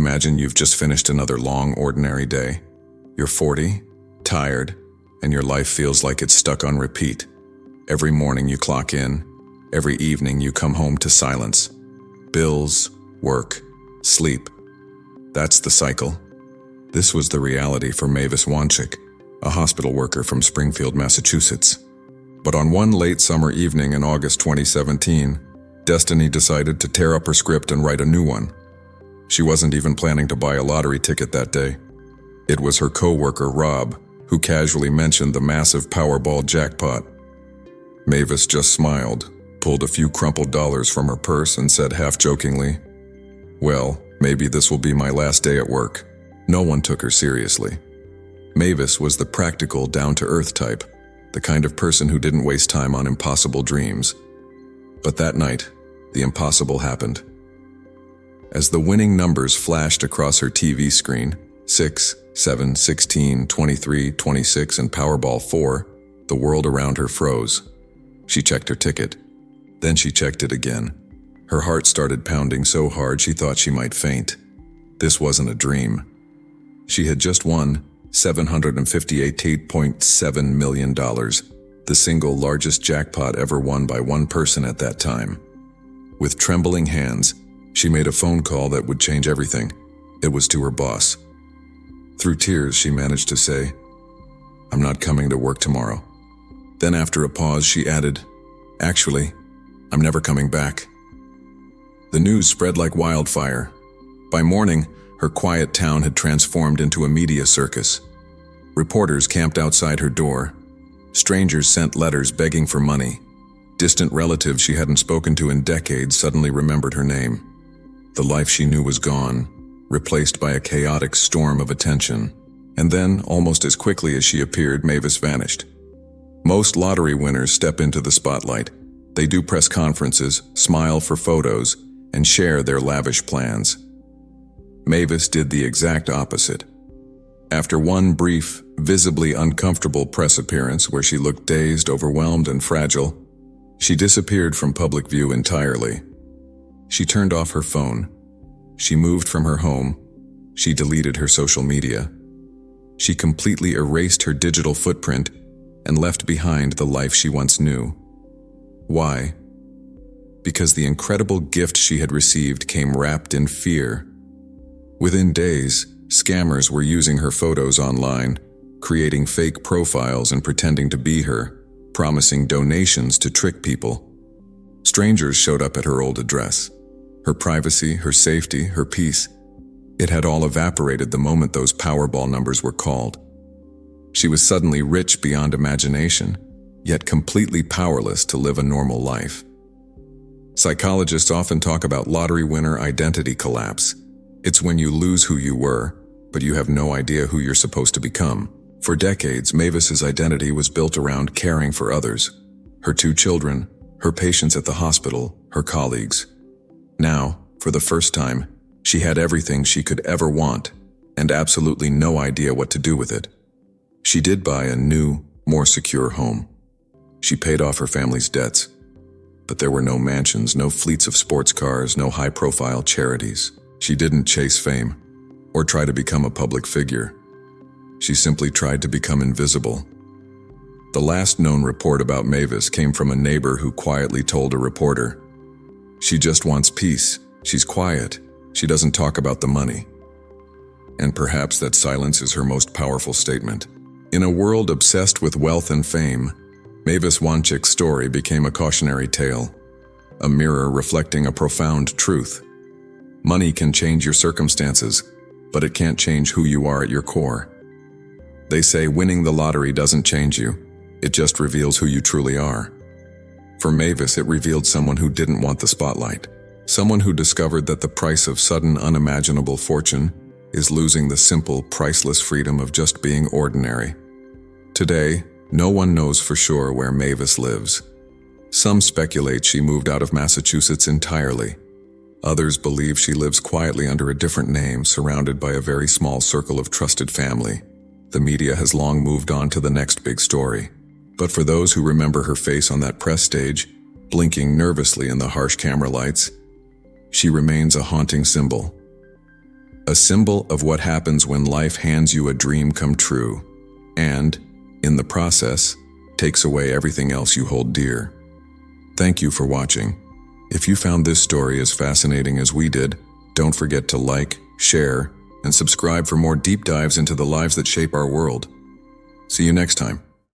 Imagine you've just finished another long, ordinary day. You're 40, tired, and your life feels like it's stuck on repeat. Every morning you clock in. Every evening you come home to silence. Bills, work, sleep. That's the cycle. This was the reality for Mavis Wanczyk, a hospital worker from Springfield, Massachusetts. But on one late summer evening in August 2017, Destiny decided to tear up her script and write a new one. She wasn't even planning to buy a lottery ticket that day. It was her co-worker, Rob, who casually mentioned the massive Powerball jackpot. Mavis just smiled, pulled a few crumpled dollars from her purse and said half-jokingly, "Well, maybe this will be my last day at work." No one took her seriously. Mavis was the practical, down-to-earth type, the kind of person who didn't waste time on impossible dreams. But that night, the impossible happened. As the winning numbers flashed across her TV screen, 6, 7, 16, 23, 26, and Powerball 4, the world around her froze. She checked her ticket. Then she checked it again. Her heart started pounding so hard she thought she might faint. This wasn't a dream. She had just won $758.7 million, the single largest jackpot ever won by one person at that time. With trembling hands, she made a phone call that would change everything. It was to her boss. Through tears, she managed to say, "I'm not coming to work tomorrow." Then after a pause, she added, "Actually, I'm never coming back." The news spread like wildfire. By morning, her quiet town had transformed into a media circus. Reporters camped outside her door. Strangers sent letters begging for money. Distant relatives she hadn't spoken to in decades suddenly remembered her name. The life she knew was gone, replaced by a chaotic storm of attention. And then, almost as quickly as she appeared, Mavis vanished. Most lottery winners step into the spotlight. They do press conferences, smile for photos, and share their lavish plans. Mavis did the exact opposite. After one brief, visibly uncomfortable press appearance where she looked dazed, overwhelmed, and fragile, she disappeared from public view entirely. She turned off her phone. She moved from her home. She deleted her social media. She completely erased her digital footprint and left behind the life she once knew. Why? Because the incredible gift she had received came wrapped in fear. Within days, scammers were using her photos online, creating fake profiles and pretending to be her, promising donations to trick people. Strangers showed up at her old address. Her privacy, her safety, her peace. It had all evaporated the moment those Powerball numbers were called. She was suddenly rich beyond imagination, yet completely powerless to live a normal life. Psychologists often talk about lottery winner identity collapse. It's when you lose who you were, but you have no idea who you're supposed to become. For decades, Mavis's identity was built around caring for others. Her 2 children, her patients at the hospital, her colleagues. Now, for the first time, she had everything she could ever want, and absolutely no idea what to do with it. She did buy a new, more secure home. She paid off her family's debts. But there were no mansions, no fleets of sports cars, no high-profile charities. She didn't chase fame, or try to become a public figure. She simply tried to become invisible. The last known report about Mavis came from a neighbor who quietly told a reporter, "She just wants peace. She's quiet. She doesn't talk about the money." And perhaps that silence is her most powerful statement. In a world obsessed with wealth and fame, Mavis Wanczyk's story became a cautionary tale, a mirror reflecting a profound truth. Money can change your circumstances, but it can't change who you are at your core. They say winning the lottery doesn't change you, it just reveals who you truly are. For Mavis, it revealed someone who didn't want the spotlight. Someone who discovered that the price of sudden, unimaginable fortune is losing the simple, priceless freedom of just being ordinary. Today, no one knows for sure where Mavis lives. Some speculate she moved out of Massachusetts entirely. Others believe she lives quietly under a different name, surrounded by a very small circle of trusted family. The media has long moved on to the next big story. But for those who remember her face on that press stage, blinking nervously in the harsh camera lights, she remains a haunting symbol. A symbol of what happens when life hands you a dream come true, and, in the process, takes away everything else you hold dear. Thank you for watching. If you found this story as fascinating as we did, don't forget to like, share, and subscribe for more deep dives into the lives that shape our world. See you next time.